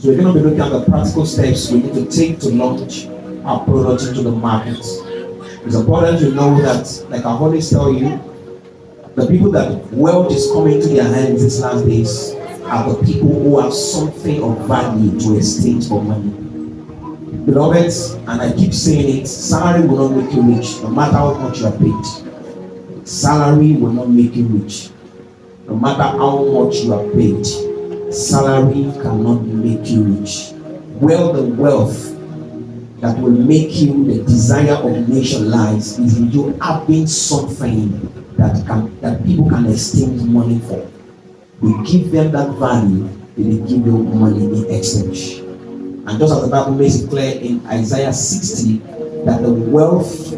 So we're going to be looking at the practical steps we need to take to launch our product into the market. It's important to know that, like I always tell you, the people that wealth is coming to their hands these last days are the people who have something of value to exchange for money. Beloved, and I keep saying it, salary will not make you rich, no matter how much you are paid. Salary will not make you rich, no matter how much you are paid. Salary cannot make you rich. Well, the wealth that will make you the desire of the nation lies is in you having something that people can exchange money for. You give them that value, they give you money in exchange. And just as the Bible makes it clear in Isaiah 60 that the wealth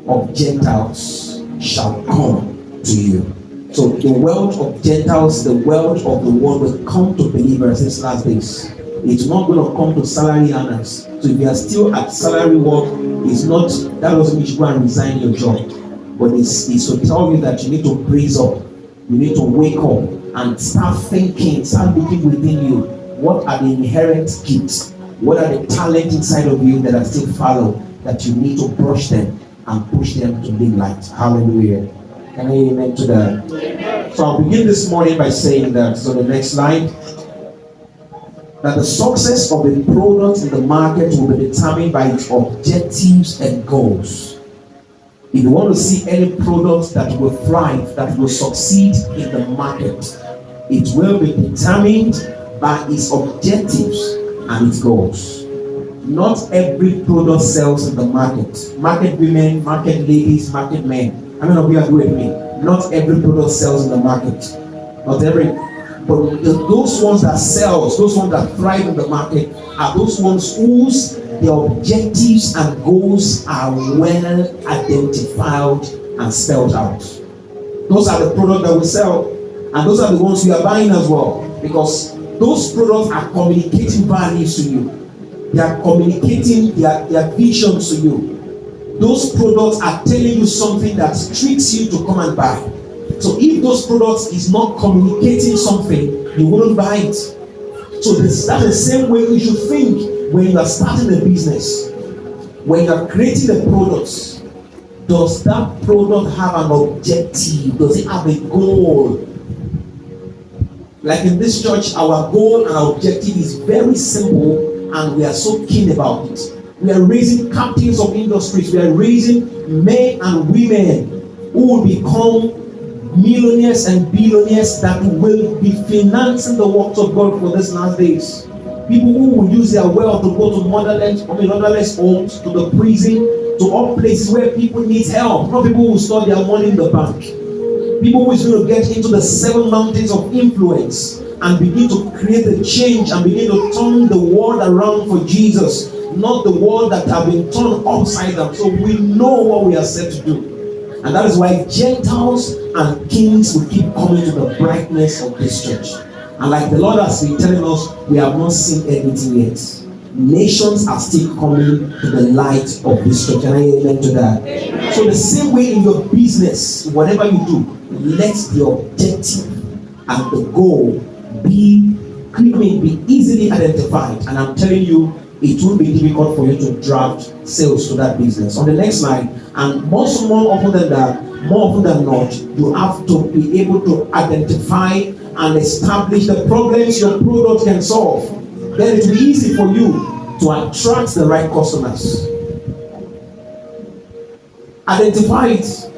of Gentiles shall come to you. So the wealth of Gentiles, the wealth of the world will come to believers these last days. It's not going to come to salary earners. So if you are still at salary work, that doesn't mean you go and resign your job. But it's to tell you that you need to raise up. You need to wake up and start thinking, start looking within you. What are the inherent gifts? What are the talents inside of you that are still fallow, that you need to brush them and push them to big light? Hallelujah. Can I amen to that? Amen. So I'll begin this morning by saying that, so the next slide, that the success of the product in the market will be determined by its objectives and goals. If you want to see any product that will thrive, that will succeed in the market, it will be determined by its objectives and its goals. Not every product sells in the market. Market women, market ladies, market men. How many of you agree with me? Not every product sells in the market. Not every. But those ones that sells, those ones that thrive in the market are those ones whose the objectives and goals are well identified and spelled out. Those are the products that we sell. And those are the ones we are buying as well. Because those products are communicating values to you. They are communicating their visions to you. Those products are telling you something that tricks you to come and buy. So if those products is not communicating something, you wouldn't buy it. So that's the same way you should think when you are starting a business. When you are creating a product, does that product have an objective? Does it have a goal? Like in this church, our goal and our objective is very simple, and we are so keen about it. We are raising captains of industries. We are raising men and women who will become millionaires and billionaires that will be financing the works of God for these last days. People who will use their wealth to go to motherless homes, to the prison, to all places where people need help. Not people who store their money in the bank. People who is going to get into the 7 mountains of influence and begin to create a change and begin to turn the world around for Jesus, not the world that have been turned upside down. So we know what we are set to do. And that is why Gentiles and kings will keep coming to the brightness of this church. And like the Lord has been telling us, we have not seen anything yet. Nations are still coming to the light of this church. And I amen to that. Amen. So the same way in your business, whatever you do, let the objective and the goal be easily identified. And I'm telling you, it will be difficult for you to draft sales to that business. On the next slide, and more often than not, you have to be able to identify and establish the problems your product can solve. Then it will be easy for you to attract the right customers. Identify it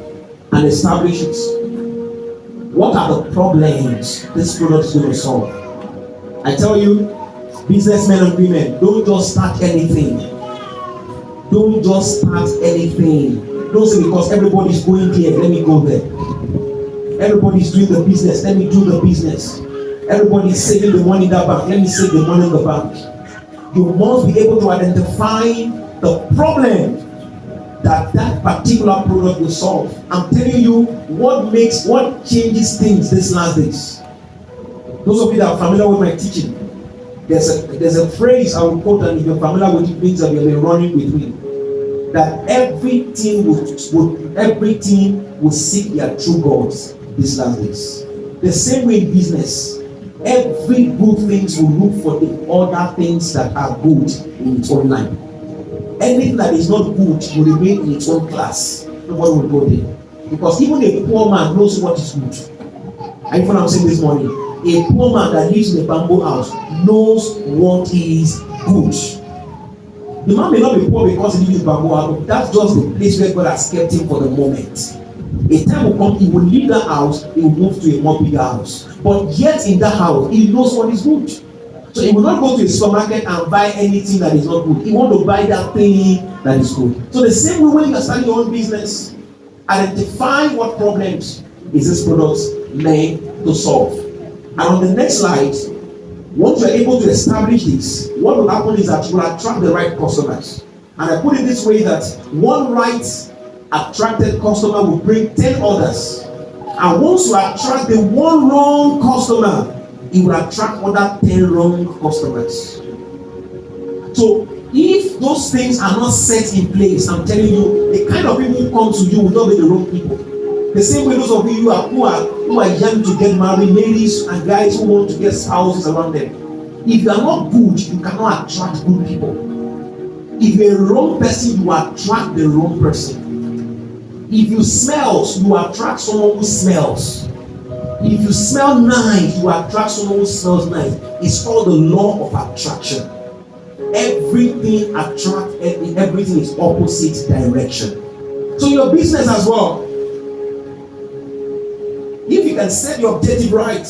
and establish it. What are the problems this product is going to solve? I tell you, businessmen and women, don't just start anything. Don't just start anything. Don't say because everybody's going there, let me go there. Everybody's doing the business, let me do the business. Everybody's saving the money in that bank, let me save the money in the bank. You must be able to identify the problem that particular product will solve. I'm telling you what changes things these last days. Those of you that are familiar with my teaching, there's a phrase I will quote, and if you're familiar with it, means that you'll be running with me. That everything will seek their true gods these last days. The same way in business, Every good things will look for the other things that are good in its own line. Anything that is not good will remain in its own class. Nobody will go there. Because even a poor man knows what is good. Are you following what I'm saying this morning? A poor man that lives in a bamboo house knows what is good. The man may not be poor because he lives in a bamboo house, but that's just the place where God has kept him for the moment. A time will come, he will leave that house, he will move to a more bigger house. But yet in that house, he knows what is good. So he will not go to a supermarket and buy anything that is not good. He wants to buy that thing that is good. So the same way when you are starting your own business, identify what problems is this product meant to solve. And on the next slide, once you are able to establish this, what will happen is that you will attract the right customers. And I put it this way, that one right attracted customer will bring 10 others. And once you attract the one wrong customer, it will attract other 10 wrong customers. So if those things are not set in place, I'm telling you, the kind of people who come to you will not be the wrong people. The same way those of you who are young to get married, ladies and guys who want to get spouses around them. If you are not good, you cannot attract good people. If you're a wrong person, you attract the wrong person. If you smell, you attract someone who smells. If you smell nice, you attract someone who smells nice. It's called the law of attraction. Everything attracts, everything is opposite direction. So your business as well. If you can set your objective right,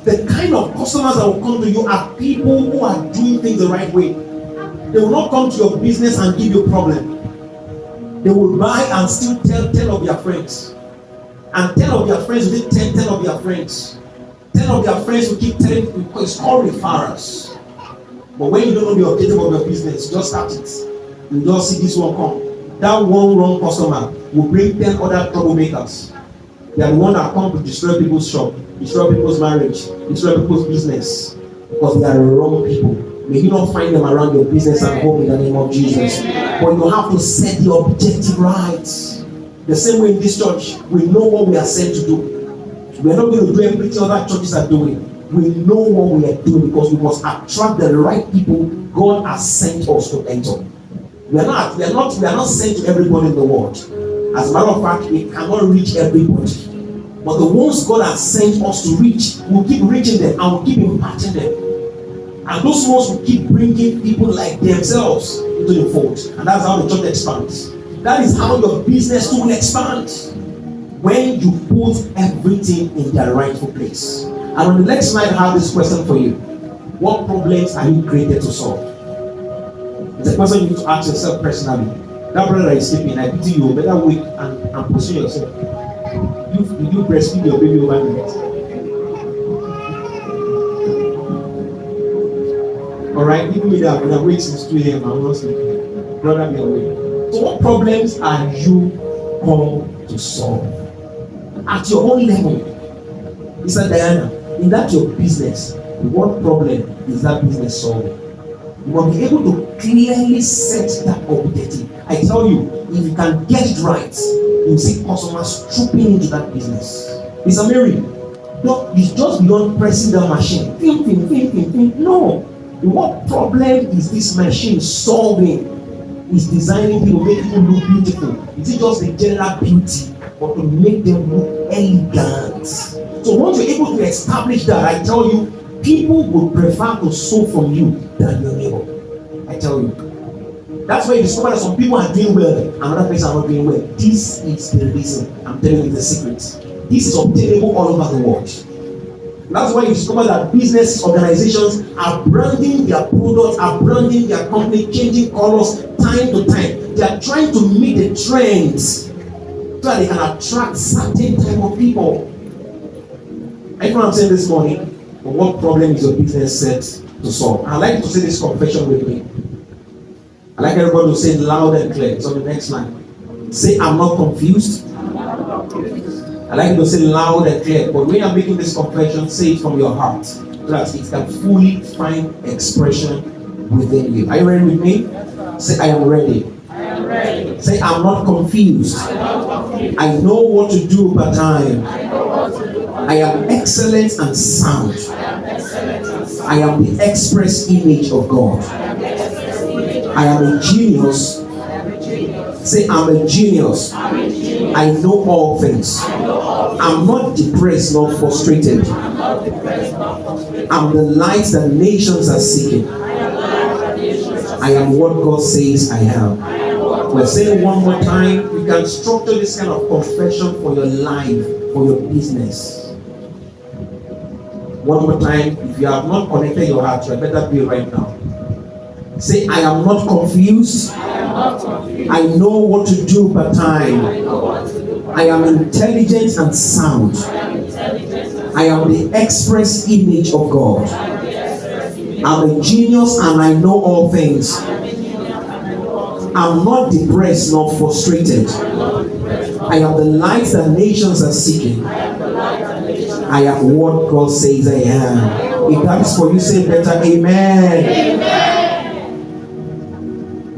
the kind of customers that will come to you are people who are doing things the right way. They will not come to your business and give you a problem. They will buy and still tell 10 of their friends. And 10 of their friends will tell 10 of their friends. 10 of their friends will keep telling you, it's called referrals. But when you don't know the objective of your business, just start it. You just see this one come. That one wrong customer will bring 10 other troublemakers. They are the one that come to destroy people's shop, destroy people's marriage, destroy people's business. Because they are the wrong people. May you not find them around your business and home in the name of Jesus. But you have to set the objective right. The same way in this church, we know what we are sent to do. We are not going to do everything other churches are doing. We know what we are doing because we must attract the right people God has sent us to enter. We are not sent to everybody in the world. As a matter of fact, we cannot reach everybody. But the ones God has sent us to reach, we'll keep reaching them and we'll keep impacting them. And those ones will keep bringing people like themselves into the fold. And that's how the church expands. That is how your business will expand. When you put everything in their rightful place. And on the next slide, I have this question for you. What problems are you created to solve? It's a question you need to ask yourself personally. That brother that is sleeping, I pity you, better wake and position yourself. Did you breastfeed your baby overnight? Alright, give me that. When I wait since 2 a.m., I'm not sleeping. Brother, be awake. So, what problems are you come to solve? At your own level. He said, Diana, in that your business, what problem is that business solving? You must be able to clearly set that objective. I tell you, if you can get it right, you see customers trooping into that business. It's a miracle. It's just beyond pressing the machine. Think. No. What problem is this machine solving? It's designing people, make people look beautiful. Is it just the general beauty, or to make them look elegant? So once you're able to establish that, I tell you, people would prefer to sow from you than your neighbor. I tell you. That's why you discover that some people are doing well, and other people are not doing well. This is the reason. I'm telling you the secret. This is obtainable all over the world. That's why you discover that business organizations are branding their products, are branding their company, changing colors time to time. They are trying to meet the trends so that they can attract certain type of people. I know what I'm saying this morning, but what problem is your business set to solve? I'd like to say this confession with me. I'd like everybody to say it loud and clear. It's on the next line. Say, I'm not confused. I like you to say loud and clear, but when you're making this confession, say it from your heart so that it can fully find expression within you. Are you ready with me? Say, I am ready. I am ready. Say, I'm not confused. I know what to do, but I am excellent and sound. I am the express image of God. I am a genius. Say, I'm a genius. I know all things. I'm not depressed nor frustrated. I'm the light that nations are seeking. I am what God says I am. We're saying one more time, you can structure this kind of confession for your life, for your business. One more time, if you have not connected your heart, you better be right now. Say, I am not confused. I know what to do per time. I am intelligent and sound. I am the express image of God. I'm a genius and I know all things. I'm not depressed nor frustrated. I am the light that nations are seeking. I am what God says I am. If that is for you, say better amen.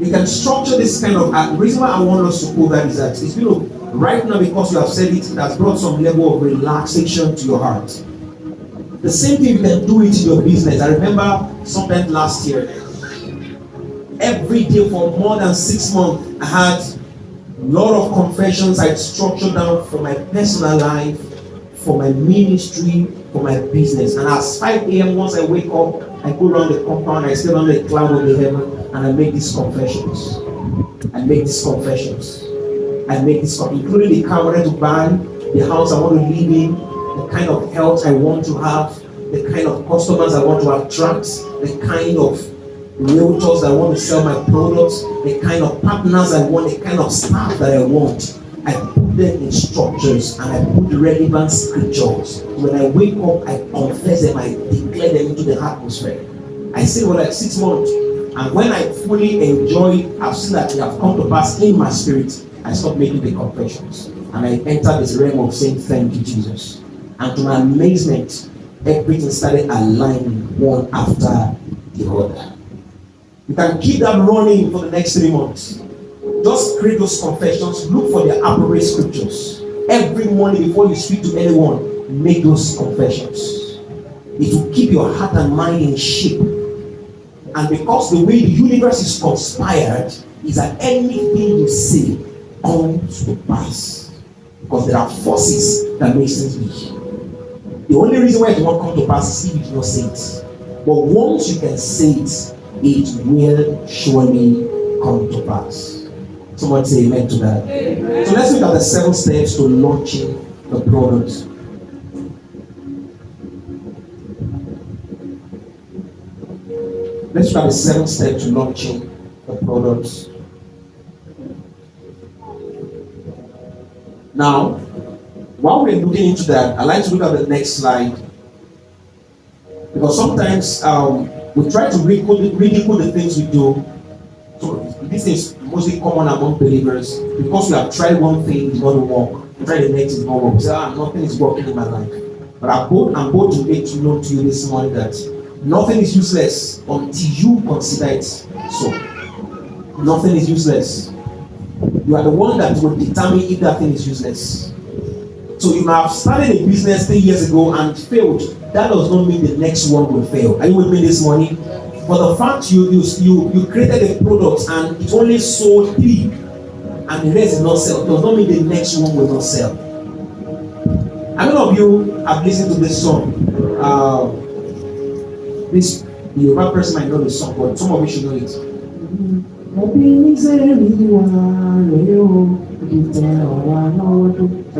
You can structure this kind of. The reason why I want us to pull that is that it's right now, because you have said it, has brought some level of relaxation to your heart. The same thing you can do it in your business. I remember sometime last year, every day for more than 6 months, I had a lot of confessions I structured down for my personal life, for my ministry, for my business. And as 5 a.m. once I wake up, I go around the compound, I stay under the cloud of the heaven, and I make these confessions. Including the car I wanted to buy, the house I want to live in, the kind of health I want to have, the kind of customers I want to attract, the kind of realtors I want to sell my products, the kind of partners I want, the kind of staff that I want. I put them in structures and I put relevant scriptures. When I wake up, I confess them, I declare them into the atmosphere. I say for like 6 months, and when I fully enjoy, I've seen that they have come to pass in my spirit, I stop making the confessions. And I enter this realm of saying, thank you, Jesus. And to my amazement, everything started aligning one after the other. You can keep that running for the next 3 months. Just create those confessions. Look for the appropriate scriptures. Every morning before you speak to anyone, make those confessions. It will keep your heart and mind in shape. And because the way the universe is conspired is that anything you say comes to pass. Because there are forces that make things be. The only reason why it won't come to pass is if you do not say it. But once you can say it, it will surely come to pass. Someone say amen to that. Amen. So let's look at the 7 steps to launching the product. Let's look at the 7 steps to launching the products. Now, while we're looking into that, I'd like to look at the next slide. Because sometimes we try to ridicule the things we do. So this is mostly common among believers. Because we have tried one thing, it's going to work. We try the next, it's going to work. We say, nothing is working in my life. But I'm bold to make to know to you this morning that nothing is useless until you consider it so. Nothing is useless. You are the one that will determine if that thing is useless. So you might have started a business 3 years ago and failed. That does not mean the next one will fail. Are you with me this morning? For the fact you created a product and it only sold 3 and the rest did not sell, does not mean the next one will not sell. How many of you have listened to this song? The Yoruba person might know the song, but some of you should know it. Have you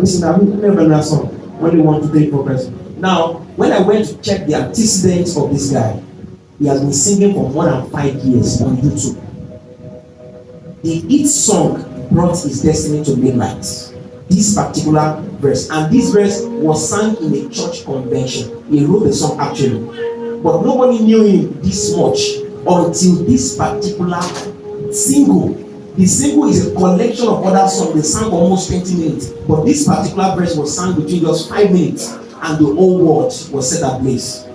seen that? I've never heard that song. Only 1, 2, 3, 4 person. Now, when I went to check the antecedents of this guy, he has been singing for more than 5 years on YouTube. The hit song brought his destiny to midnight. This particular verse, and this verse was sung in a church convention. He wrote the song actually, but nobody knew him this much until this particular single. The single is a collection of other songs. They sang for almost 20 minutes, but this particular verse was sung between just 5 minutes, and the whole world was set ablaze.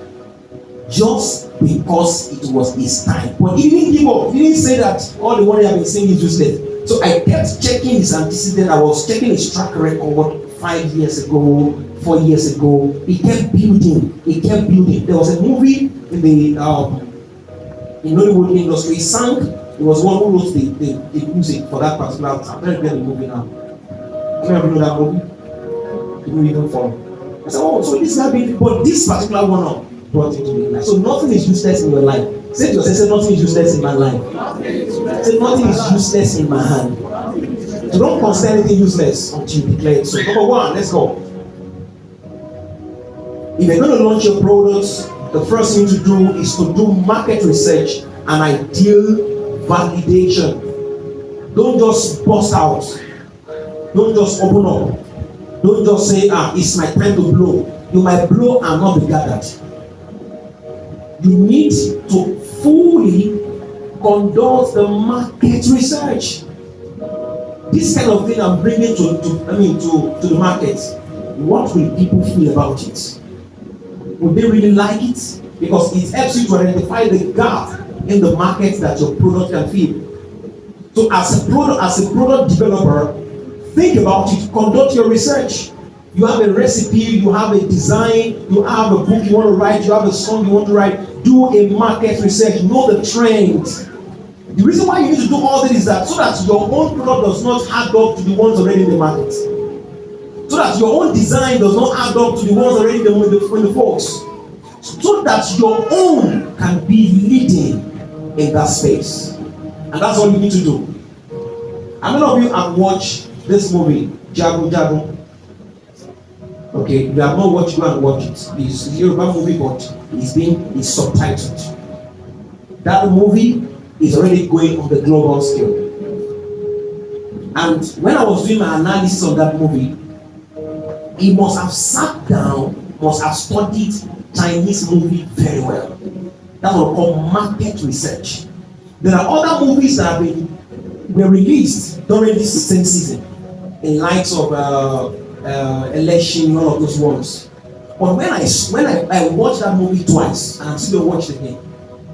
Just because it was his time. But he didn't give up. He didn't say that all the one he had been singing is useless. So I kept checking his antecedent. I was checking his track record 5 years ago, 4 years ago. He kept building. There was a movie in the in Nollywood industry. He sang. He was one who wrote the music for that particular. I'm trying to get the movie now. I don't even know that movie. Didn't even follow. I said, oh, so this guy being, but this particular one brought into the life. So nothing is useless in your life. Say to yourself, say nothing is useless in my life. Say nothing is useless in my hand. So don't consider anything useless until you declare it. So number one, let's go. If you're going to launch your products, the first thing to do is to do market research and ideal validation. Don't just bust out. Don't just open up. Don't just say, it's my time to blow. You might blow and not be gathered. You need to fully conduct the market research. This kind of thing I'm bringing to the market. What will people feel about it? Would they really like it? Because it helps you to identify the gap in the market that your product can fill. So as a product developer, think about it, conduct your research. You have a recipe, you have a design, you have a book you want to write, you have a song you want to write. Do a market research, know the trends. The reason why you need to do all this is that so that your own product does not add up to the ones already in the market. So that your own design does not add up to the ones already in the folks. So that your own can be leading in that space. And that's all you need to do. How many of you have watched this movie, Jago Jago? Okay, if you have not watched, go and watch it. It's a Yoruba movie, but it's subtitled. That movie is already going on the global scale. And when I was doing my analysis of that movie, he must have sat down, must have studied Chinese movie very well. That's what we call market research. There are other movies that were released during this same season, in lights of Election, all of those ones. But when I watched that movie twice, and I'm still going to watch it again,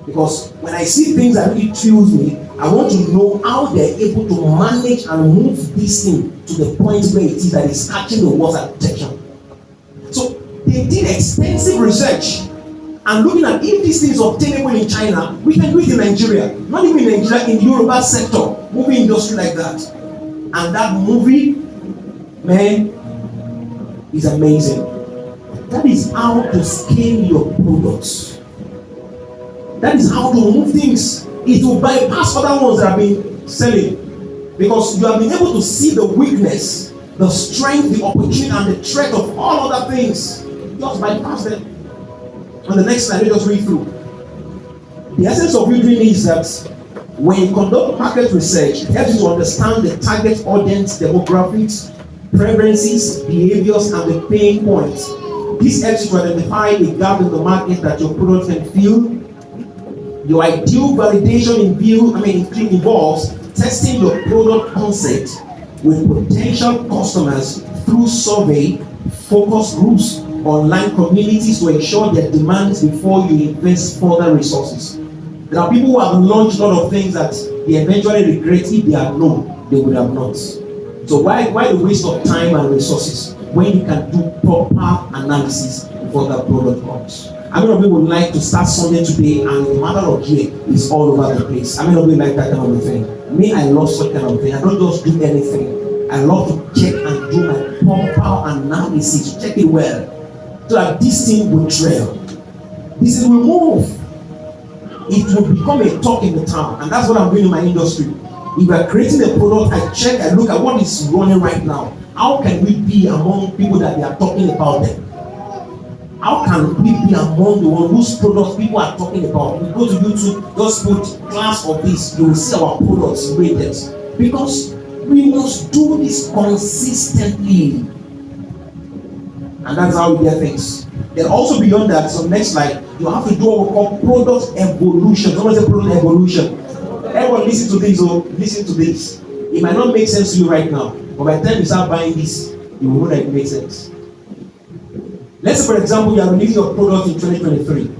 because when I see things that really thrills me, I want to know how they're able to manage and move this thing to the point where it is that it's catching the water attention. So they did extensive research and looking at if this thing is obtainable in China, we can do it in Nigeria. Not even in Nigeria, in the Yoruba sector, movie industry like that. And that movie, man, is amazing. That is how to scale your products. That is how to move things. It will bypass other ones that have been selling. Because you have been able to see the weakness, the strength, the opportunity, and the threat of all other things. Just bypass them. On the next slide, let us read through. The essence of you doing is that when you conduct market research, it helps you to understand the target audience demographics, preferences, behaviors, and the pain points. This helps you to identify the gap in the market that your product can fill. Your ideal validation involves testing your product concept with potential customers through survey, focus groups, online communities to ensure their demands before you invest further resources. There are people who have launched a lot of things that they eventually regret. If they had known, they would have not. So why the waste of time and resources when you can do proper analysis before that product comes? How many of you would like to start something today and in a matter of year it's all over the place? How many of you like that kind of thing? Me, I love such kind of thing. I don't just do anything. I love to check and do my proper analysis, check it well, so that this thing will trail. This thing will move. It will become a talk in the town, and that's what I'm doing in my industry. If we are creating a product, I check, I look at what is running right now. How can we be among people that they are talking about them? How can we be among the ones whose products people are talking about? We go to YouTube, just put class of this, you will see our products rated. Because we must do this consistently. And that's how we get things. Then also beyond that, so next slide, you have to do what we call product evolution. Someone say product evolution. Everyone listen to this, listen to this. It might not make sense to you right now, but by the time you start buying this, you will know that it makes sense. Let's say, for example, you are releasing your product in 2023.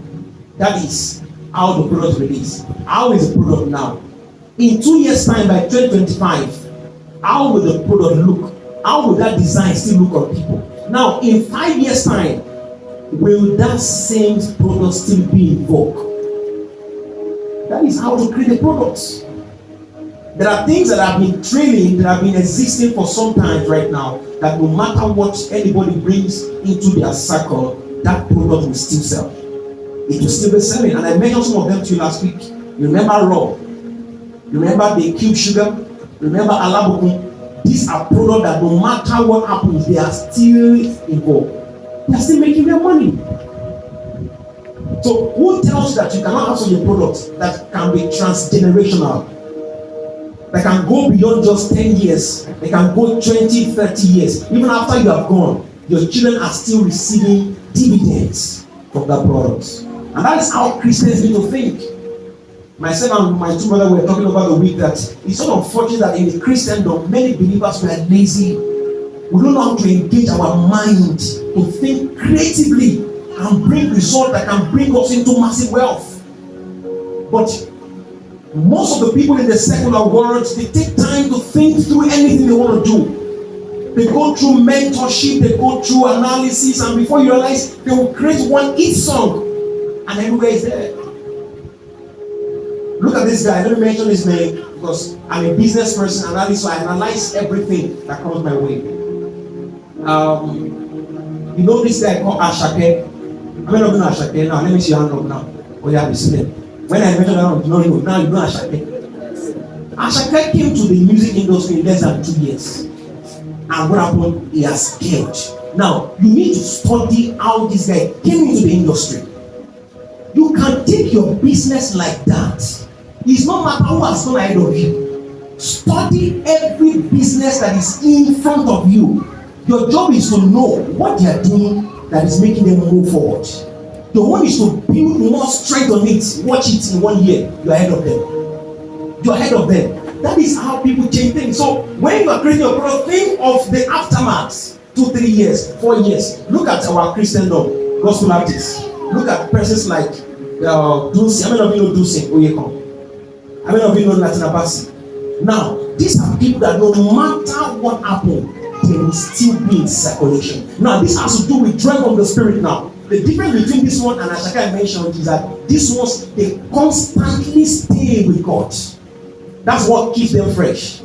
That is how the product is released. How is the product now? In 2 years' time, by 2025, how will the product look? How will that design still look on people? Now, in 5 years' time, will that same product still be in vogue? That is how to create a product. There are things that have been trailing, that have been existing for some time right now, that no matter what anybody brings into their circle, that product will still sell. It will still be selling. And I mentioned some of them to you last week. You remember raw? Remember the cube sugar? Remember alabukun? These are products that no matter what happens, they are still involved. They are still making their money. So who tells you that you cannot have such a product that can be transgenerational? That can go beyond just 10 years. They can go 20, 30 years. Even after you have gone, your children are still receiving dividends from that product. And that is how Christians need to think. Myself and my two brothers were talking about the week that it's so unfortunate that in the Christendom, many believers were lazy. We don't know how to engage our mind to think creatively and bring results that can bring us into massive wealth. But most of the people in the secular world, they take time to think through anything they want to do. They go through mentorship, they go through analysis, and before you realize, they will create one hit song, and everywhere is there. Look at this guy. Let me mention his name because I'm a business person, and so I analyze everything that comes my way. You know this guy called Ashake? I'm not going to Ashake now. Let me see your hand up now. Oh yeah, listen. When I mentioned that, now you know Ashake. Ashake came to the music industry in less than 2 years. And what happened? He has scaled. Now, you need to study how this guy came into the industry. You can take your business like that. It's no matter who has gone ahead of you. Study every business that is in front of you. Your job is to know what they are doing that is making them move forward. The one is to build more strength on it. Watch it in 1 year. You're ahead of them. You're ahead of them. That is how people change things. So when you are creating your product, think of the aftermath. 2, 3 years, 4 years. Look at our Christendom, gospel artists. Look at persons like Dulce. How many of you know Dulce Oyekon? How many of you know Latin Abasi? Now, these are people that no matter what happened, they will still be in circulation. Now, this has to do with drawing of the spirit now. The difference between this one and Ashaka mentioned is that these ones, they constantly stay with God. That's what keeps them fresh.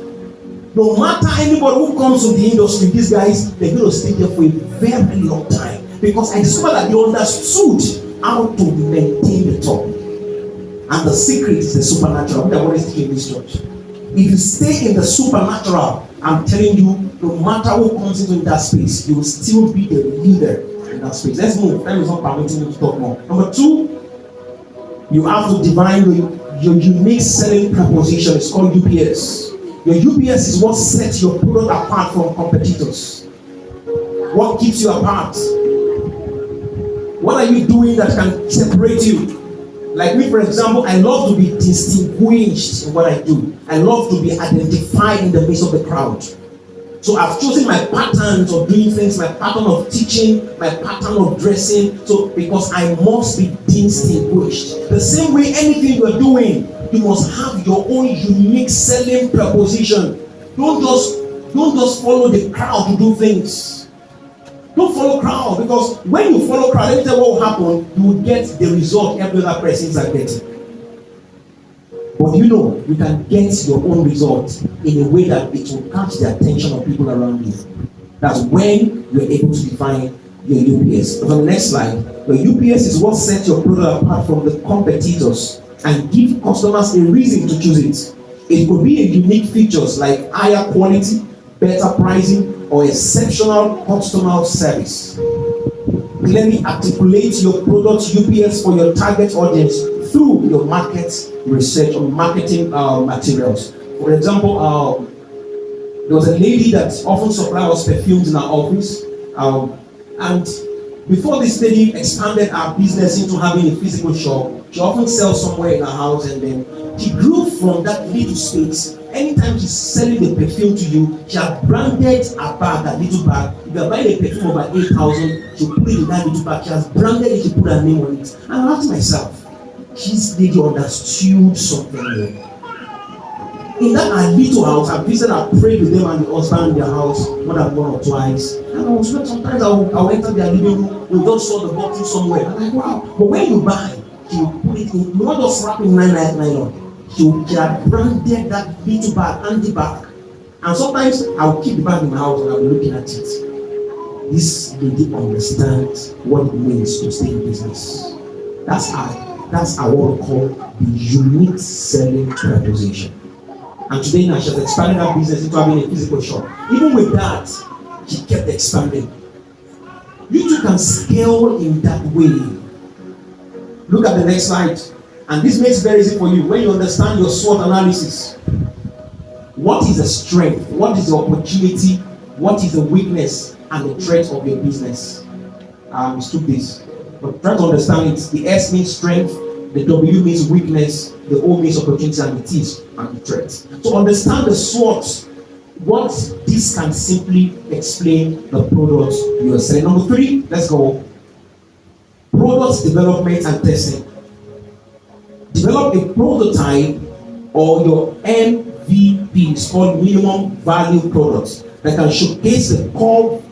No matter anybody who comes to the industry, these guys, they're going to stay there for a very long time. Because I discovered that they understood how to maintain the top. And the secret is the supernatural. What I want to in this church. If you stay in the supernatural, I'm telling you, no matter who comes into that space, you will still be the leader in that space. Let's move. Time is not permitting me to talk more. Number 2, you have to define your unique selling proposition. It's called UPS. Your UPS is what sets your product apart from competitors. What keeps you apart? What are you doing that can separate you? Like me, for example, I love to be distinguished in what I do. I love to be identified in the midst of the crowd. So I've chosen my patterns of doing things, my pattern of teaching, my pattern of dressing, so because I must be distinguished. The same way anything you're doing, you must have your own unique selling proposition. Don't just follow the crowd to do things. Don't follow crowd, because when you follow crowd, let me tell you what will happen. You will get the result every other persons are getting. But you know, you can get your own result in a way that it will catch the attention of people around you. That's when you're able to define your UPS. On the next slide, your UPS is what sets your product apart from the competitors and give customers a reason to choose it. It could be a unique features like higher quality, better pricing, or exceptional customer service. Let me articulate your product UPS for your target audience through your market research or marketing materials. For example, there was a lady that often supplied us perfumes in our office, and before this lady expanded our business into having a physical shop, she often sells somewhere in her house, and then she grew from that little space. Anytime she's selling the perfume to you, she has branded her bag, that little bag. If you're buying a perfume of about 8,000, she put it in that little bag. She has branded it, she put her name on it. And I asked myself, this lady understood something here. in that little house, I visited, I prayed with them and the husband in their house more than one or twice. And I was sometimes I'll enter their living room, we just saw the bottle somewhere. I'm like, wow. But when you buy, you put it in, not just wrapping nylon. You can branded that little bag, handy bag. And sometimes I'll keep the bag in my house and I'll be looking at it. This lady understands what it means to stay in business. That's our what we call the unique selling proposition. And today now she has expanded her business into having a physical shop. Even with that, she kept expanding. You too can scale in that way. Look at the next slide. And this makes it very easy for you when you understand your SWOT analysis. What is the strength? What is the opportunity? What is the weakness and the threat of your business? We took this. But try to understand it. The S means strength, the W means weakness, the O means opportunity, and the T and the threat. So understand the SWOT. What this can simply explain the product you are selling. Number 3, let's go. Product development and testing. Develop a prototype or your MVP, it's called minimum value products, that can showcase the core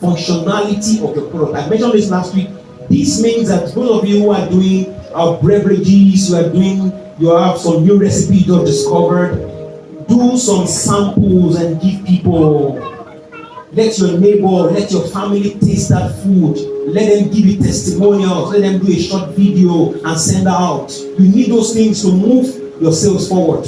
functionality of your product. I mentioned this last week. This means that those of you who are doing beverages, you have some new recipe you just discovered, do some samples and give people. Let your neighbor, let your family taste that food. Let them give you testimonials. Let them do a short video and send out. You need those things to move your sales forward.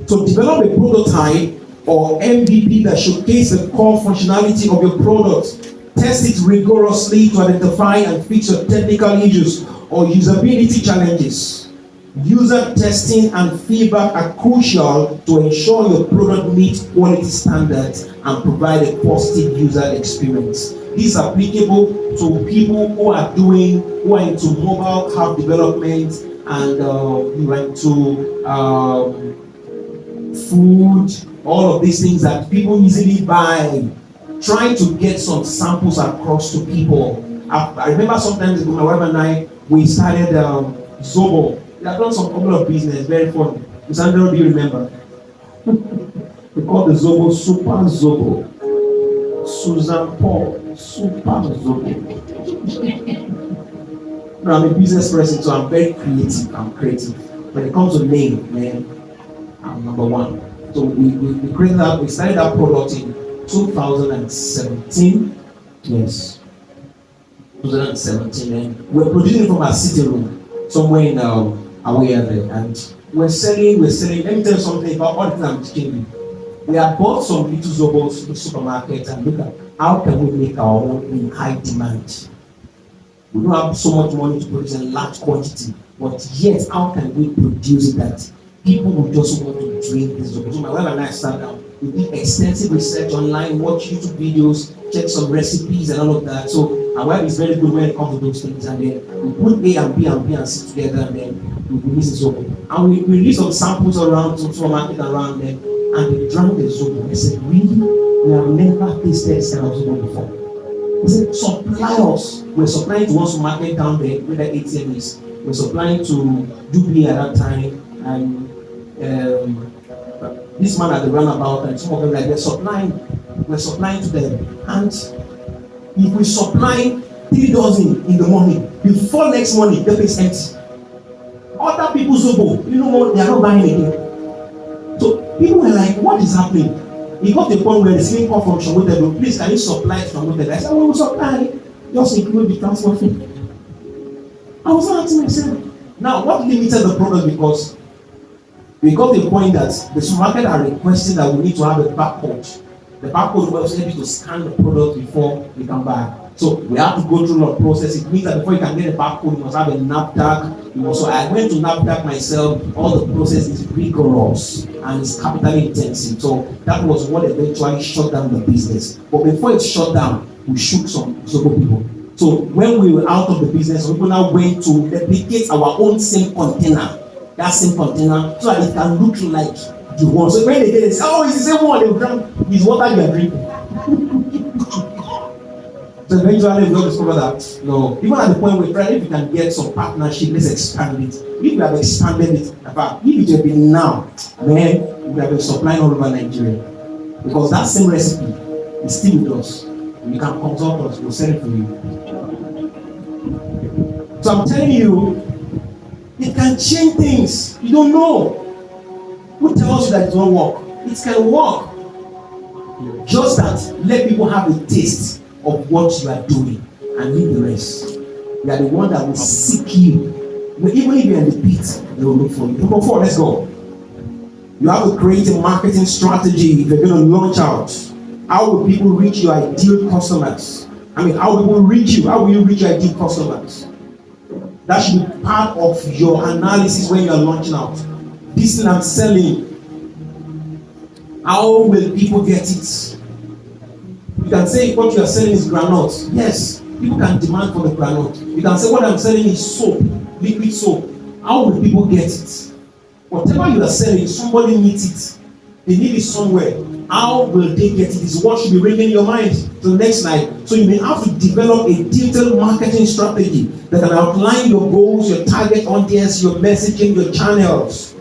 So develop a prototype or MVP that showcases the core functionality of your product. Test it rigorously to identify and fix your technical issues or usability challenges. User testing and feedback are crucial to ensure your product meets quality standards and provide a positive user experience. This is applicable to people who are into mobile app development and into food, all of these things that people easily buy. Trying to get some samples across to people. I remember sometimes my wife and I, we started Zobo. We have done some couple of business, very fun. Sandra, do you remember? We called the Zobo Super Zobo. Susan Paul, Super Zobo. No, I'm a business person, so I'm very creative. I'm creative. When it comes to name, man, I'm number one. So we created that, we started that product in 2017. Yes. 2017. And we're producing it from our sitting room, somewhere in away there. And we're selling. Let me tell you something about all the things I'm teaching you. We have bought some little Zobos in the supermarket and look at how can we make our own in high demand. We don't have so much money to produce in large quantity, but yet how can we produce it that people will just want to drink this Zobo? So my wife and I sat down. We did extensive research online, watch YouTube videos, check some recipes and all of that. So our wife is very good when it comes to those things. And then we put A and B and C together and then we release the Zobo. And we released some samples around, some supermarket around them, and they drank the Zobo. I said, really? We have never tasted this kind of Zobo before. He said, supply us. We're supplying to one supermarket down there, where the ATM is. We're supplying to Dublin at that time. And this man at the runabout and some of them, like we're supplying to them. And if we supply 3 dozen in the morning, before next morning, the place empty. Other people's Zobo, you know what, they are not buying again. So people were like, what is happening? It got to the point where the same call from Shomotebo, please can you supply it from Shomotebo? I said, we will supply, just include the transport fee. I was asking myself, now what limited the product? Because we got to the point that the supermarket are requesting that we need to have a barcode. The barcode was able to scan the product before we can buy. So we have to go through a process. It means that before you can get a barcode, you must have a NAFDAC. So I went to NAFDAC myself. All the process is rigorous and it's capitally intensive. So that was what eventually shut down the business. But before it shut down, we shook some Zobo people. So when we were out of the business, we now went to replicate our own same container. That same container, so that it can look like the one. So when they get it, say, oh, it's the same one. They will drink. It's water you are drinking. So eventually we will discover that, no, even at the point where if we can get some partnership, let's expand it. If we have expanded it, in fact, if it had been now, man, we have been supplying all over Nigeria. Because that same recipe is still with us. You can consult us, we'll send it for you. So I'm telling you, it can change things. You don't know. Who tells you that it won't work? It can work. Just that, let people have a taste of what you are doing and leave the rest. You are the one that will seek you. Even if you're in the pit, they will look for you. Number 4, let's go. You have to create a marketing strategy if you're going to launch out. How will people reach your ideal customers? I mean, how will people reach you? How will you reach your ideal customers? That should be part of your analysis when you're launching out. This thing I'm selling, how will people get it? You can say what you are selling is granite. Yes, people can demand for the granite. You can say what I'm selling is soap, liquid soap. How will people get it? Whatever you are selling, somebody needs it. They need it somewhere. How will they get it? Is what should be ringing in your mind till next night. So you may have to develop a detailed marketing strategy that can outline your goals, your target audience, your messaging, your channels.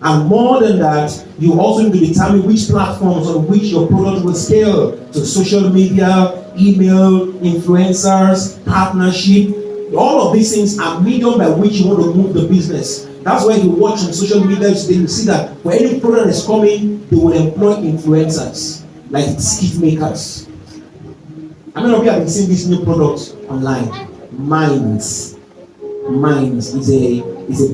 And more than that, you also need to determine which platforms on which your product will scale. So social media, email, influencers, partnership. All of these things are medium by which you want to move the business. That's why you watch on social media today, you see that when any product is coming, they will employ influencers, like skit makers. How many of you have been seeing this new product online? Minds is a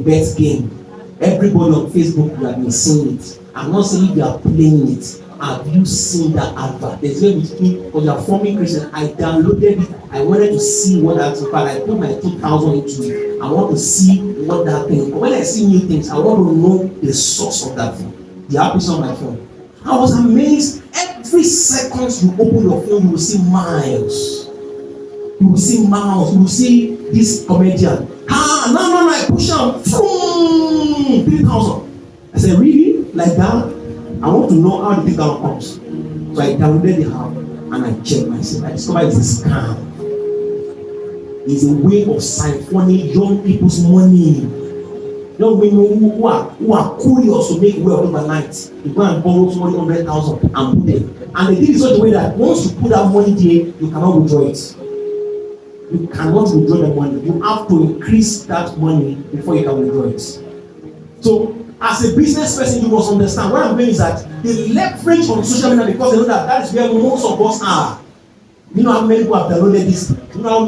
bet game. Everybody on Facebook will have been seeing it. I'm not saying you are playing it. Have you seen that advert? There's a with me because you are forming Christian. I downloaded it. I wanted to see what that's about. I put my 2,000 into it. I want to see what that thing. But when I see new things, I want to know the source of that thing. The app is on my phone. I was amazed. Every second you open your phone, you will see miles. You will see miles. You will see this comedian. No, I push out. 3,000. I said, really? Like that? I want to know how the 3,000 comes. So I downloaded the app and I checked myself. I discovered it's a scam. It's a way of siphoning young people's money. Young women who are curious to make wealth overnight. They go and borrow somebody 100,000 and put it. And they did it such a way that once you put that money there, you cannot withdraw it. You cannot withdraw the money. You have to increase that money before you can withdraw it. So, as a business person, you must understand what I'm doing is that they leverage on social media because they know that is where most of us are. You know how many people have downloaded this? You know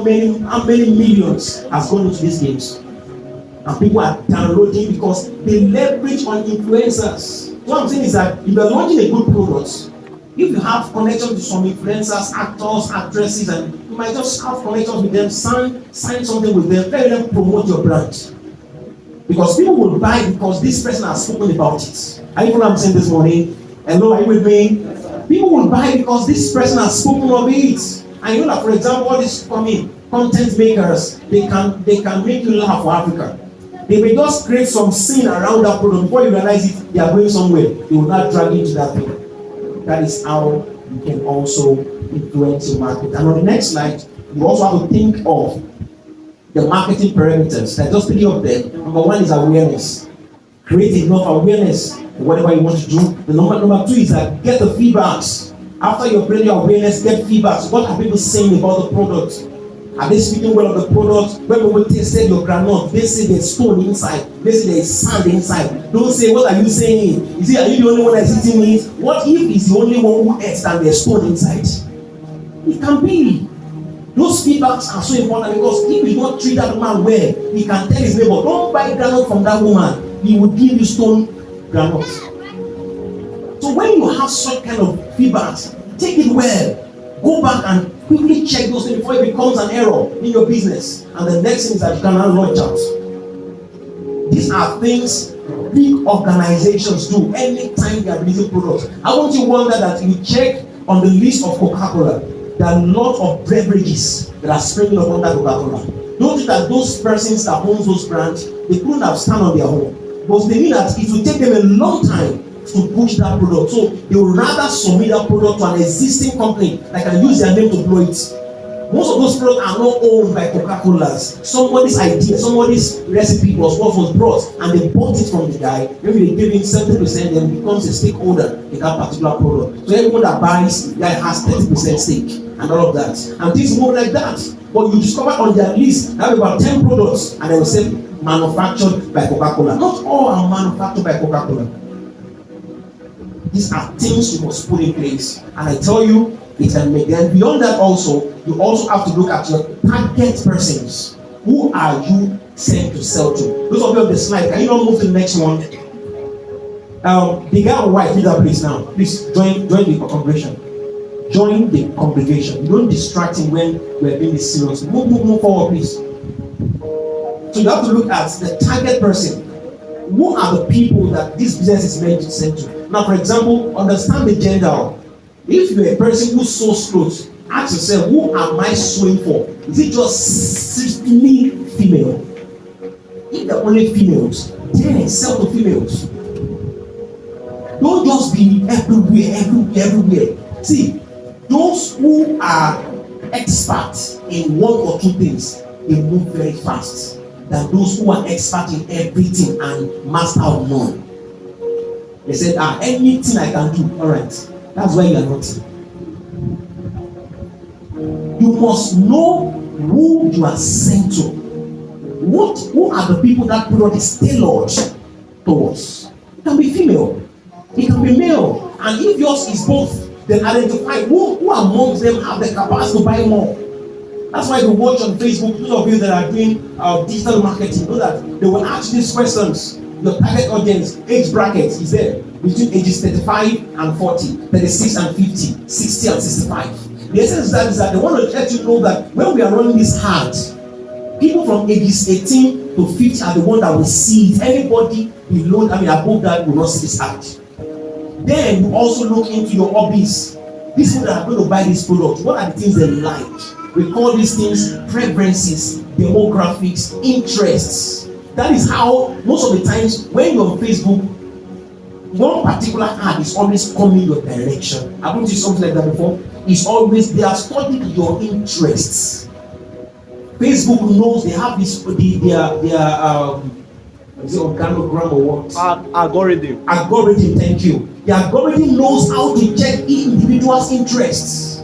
how many millions has gone into these games? And people are downloading because they leverage on influencers. What I'm saying is that if you're launching a good product, if you have connections to some influencers, actors, actresses, and you might just have connections with them, sign something with them, let them promote your brand. Because people will buy because this person has spoken about it. Are you know what I'm saying this morning? Hello, are you with me? People will buy because this person has spoken of it. And you know that, for example, all these content makers, they can make you laugh for Africa. They may just create some scene around that product. Before you realize it, they are going somewhere. They will not drag you into that thing. That is how you can also influence your market. And on the next slide, you also have to think of the marketing parameters. That just put up there. Number 1 is awareness. Create enough awareness for whatever you want to do. The number 2 is that get the feedbacks. After you've created your awareness, get feedbacks. What are people saying about the product? Are they speaking well of the product? When people tasted your granite, they say there's stone inside. They say there's sand inside. Don't say, what are you saying? You see, are you the only one that's eating it? What if he's the only one who ate and there's stone inside? It can be. Those feedbacks are so important because if you don't treat that man well, he can tell his neighbor, don't buy granite from that woman. He will give you stone granite. So when you have such kind of feedbacks, take it well. Go back and quickly check those things before it becomes an error in your business. And the next thing is that you cannot launch out. These are things big organizations do anytime they are releasing products. I want you to wonder that you check on the list of Coca-Cola. There are a lot of beverages that are springing up under Coca-Cola. Don't think that those persons that own those brands, they couldn't have stand on their own. Because they mean that it will take them a long time to push that product. So they will rather submit that product to an existing company that can use their name to blow it. Most of those products are not owned by Coca-Cola's. Somebody's idea, somebody's recipe was what was brought, and they bought it from the guy. Maybe they give him 70%, then becomes a stakeholder in that particular product. So everyone that buys, the guy has 30% stake and all of that. And things move like that. But you discover on their list, they have about 10 products, and they will say manufactured by Coca-Cola. Not all are manufactured by Coca-Cola. These are things you must put in place. And I tell you, it can make them. Beyond that also, you also have to look at your target persons. Who are you sent to sell to? Those of you on the slide, can you not move to the next one? The guy on white, leave that place now. Please join the congregation. Join the congregation. Don't distract him when we're being this serious. Move forward, please. So you have to look at the target person. Who are the people that this business is meant to send to? Now, for example, understand the gender. If you're a person who sews clothes, ask yourself, who am I sewing for? Is it just strictly female? If they're only females, then sell to females. Don't just be everywhere. See, those who are experts in one or two things, they move very fast than those who are expert in everything and master of none. They said, anything I can do, all right. That's why you are not. You must know who you are sent to. Who are the people that product is tailored towards? It can be female, it can be male, and if yours is both, then identify who amongst them have the capacity to buy more. That's why you watch on Facebook, those of you that are doing digital marketing, know that they will ask these questions. Your target audience, age bracket is there between ages 35 and 40, 36 and 50, 60 and 65. The essence of that is that they want to let you know that when we are running this hard, people from ages 18 to 50 are the ones that will see it. Anybody below, above that will not see this ad. Then you also look into your hobbies. These people that are going to buy this product, what are the things they like? We call these things preferences, demographics, interests. That is how most of the times when you're on Facebook, one particular ad is always coming your direction. Haven't you seen something like that before? It's always, they are studying your interests. Facebook knows they have this, is it organogram or what? Algorithm, thank you. The algorithm knows how to check individuals' interests.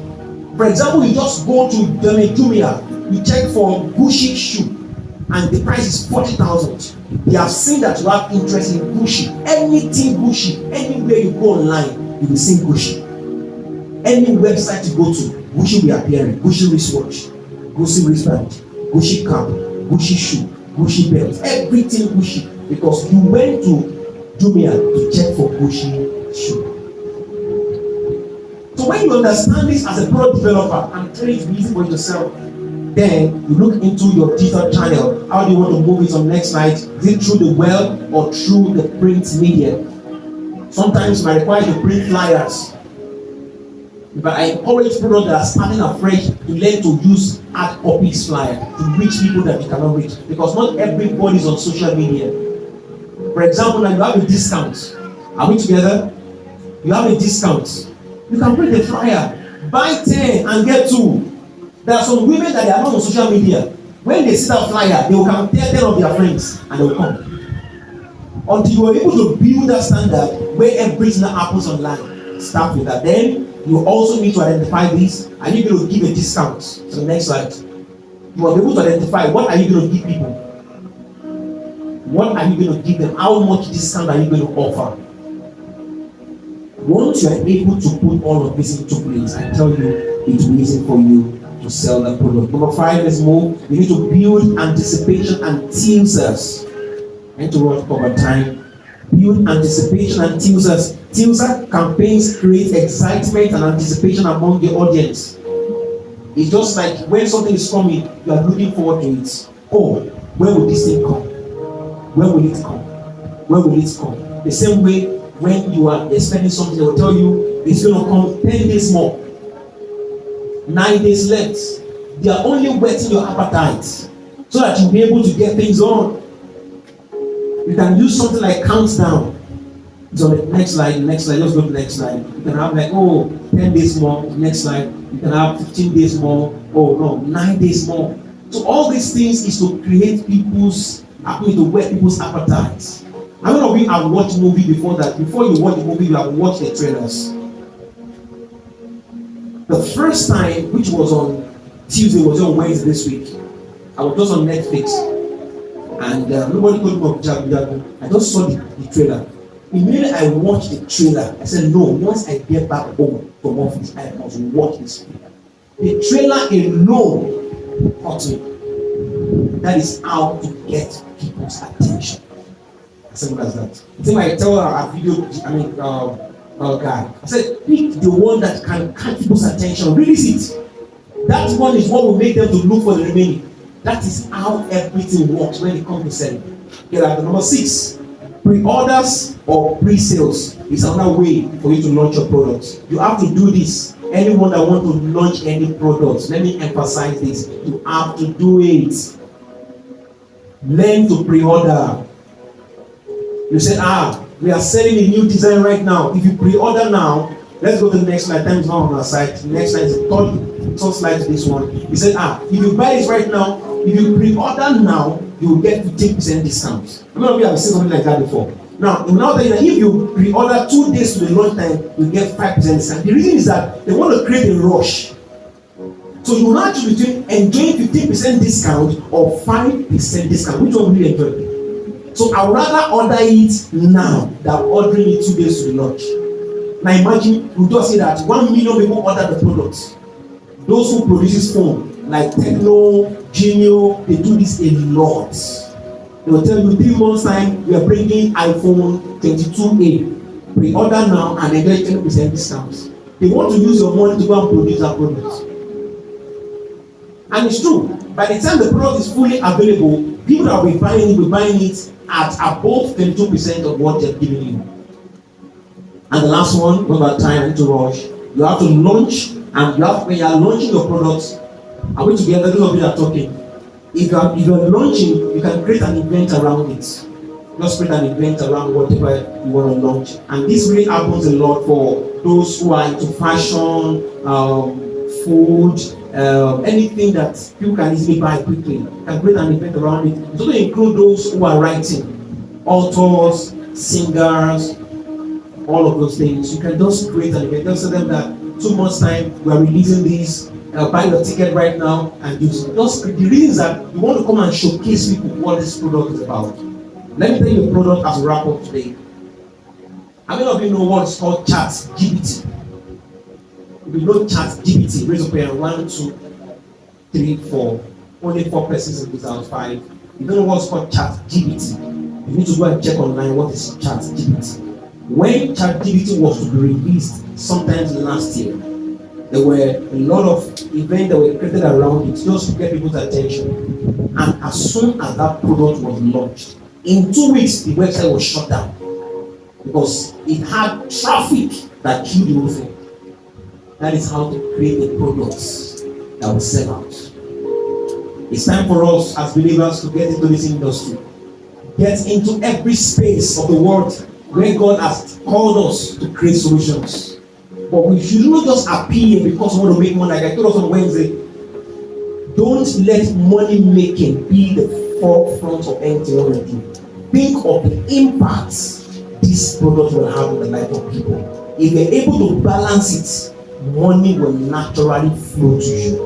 For example, you just go to Jumia, you check for Gucci shoe, and the price is 40,000. They have seen that you have interest in Gucci. Anything Gucci, anywhere you go online, you will see Gucci. Any website you go to, Gucci will appear. Gucci wristwatch, Gucci wristband, Gucci cap, Gucci shoe, Gucci belt, everything Gucci, because you went to Jumia to check for Gucci shoe. So when you understand this as a product developer and try to be easy for you to sell, then you look into your digital channel. How do you want to move it on next slide? Is it through the web or through the print media? Sometimes you might require to print flyers. But I encourage people that are starting afresh to learn to use hard copies flyer to reach people that you cannot reach. Because not everybody is on social media. For example, now you have a discount. Are we together? You have a discount. You can print a flyer. Buy 10 and get 2. There are some women that they are not on social media. When they see that flyer, they will come tell 10 of their friends and they will come. Until you are able to build that standard where everything that happens online, start with that. Then you also need to identify this. Are you going to give a discount? So the next slide. You are able to identify what are you going to give people. What are you going to give them? How much discount are you going to offer? Once you are able to put all of this into place, I tell you, it will be easy for you to sell that product. Number 5, let's move. You need to build anticipation and teasers. I need to run cover time. Build anticipation and teasers. Teaser campaigns create excitement and anticipation among the audience. It's just like when something is coming, you are looking forward to it. Oh, when will this thing come? When will it come? When will it come? The same way when you are expecting something, they will tell you it's going to come 10 days more. 9 days left. They are only whetting your appetite so that you'll be able to get things on. You can use something like countdown. So the next slide, just go to the next slide. You can have like, 10 days more, next slide. You can have 15 days more, 9 days more. So all these things is to create to whet people's appetites. How many of you have watched movie before that? Before you watch the movie, you have watched the trailers. The first time, which was on Tuesday, was on Wednesday this week. I was just on Netflix, and nobody told me of Jagu. I just saw the trailer. Immediately I watched the trailer. I said, no, once I get back home from office, I must watch this film. The trailer alone caught me. That is how to get people's attention. As simple as that. I think I tell our guy, I said, pick the one that can catch people's attention. Release it. That one is what will make them to look for the remaining. That is how everything works when it comes to selling. Okay, like number 6, pre-orders or pre-sales is another way for you to launch your products. You have to do this. Anyone that wants to launch any products, let me emphasize this. You have to do it. Learn to pre-order. You say, we are selling a new design right now. If you pre-order now, let's go to the next slide. Time is not on our side. The next slide is the third slide to this one. He said, if you buy this right now, if you pre-order now, you will get 15% discount. How many of you have seen something like that before? Now that if you pre-order 2 days to the launch time, you get 5% discount. The reason is that they want to create a rush. So you will not choose between enjoying 15% discount or 5% discount. Which one will you enjoy? So I would rather order it now than ordering it 2 days to the launch. Now imagine we just say that 1 million people order the products. Those who produces phone like Techno, Genio, they do this a lot. They will tell you 3 months time we are bringing iPhone 22A. Pre-order now and enjoy 10% discounts. They want to use your money to go and produce that product. And it's true. By the time the product is fully available, people that will be buying it at above 22% of what they're giving you. And the last one, number time, I need to rush. You have to launch, and when you are launching your products, are we together? Those of you that are talking. If you are launching, you can create an event around it. Just create an event around whatever you want to launch. And this really happens a lot for those who are into fashion, food, anything that people can easily buy quickly. You can create an event around it. It also include those who are writing, authors, singers, all of those things. You can just create an event. Just tell them that 2 months time we are releasing this. Buy your ticket right now and use it. Just the reason is that you want to come and showcase people what this product is about. Let me tell you a product as we wrap up today. How many of you know what is called ChatGPT? If you know ChatGPT, raise up your hand. 1, 2, 3, 4. Only 4 persons in this house. 5. You don't know what's called ChatGPT. You need to go and check online what is ChatGPT. When ChatGPT was to be released, sometimes last year, there were a lot of events that were created around it just to get people's attention. And as soon as that product was launched, in 2 weeks the website was shut down because it had traffic that killed the whole thing. That is how to create the products that will sell out. It's time for us as believers to get into this industry. Get into every space of the world where God has called us to create solutions. But we should not just appear because we want to make money. Like I told us on Wednesday, don't let money making be the forefront of anything you want to do. Think of the impact this product will have on the life of people. If you're able to balance it, money will naturally flow to you.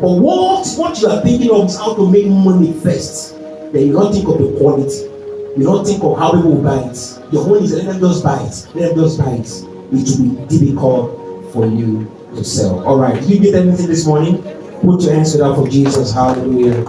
But what you are thinking of is how to make money first. Then you don't think of the quality. You don't think of how people will buy it. Your own is let them just buy it. Let them just buy it. It will be difficult for you to sell. All right. Did you get anything this morning? Put your hands together for Jesus. Hallelujah.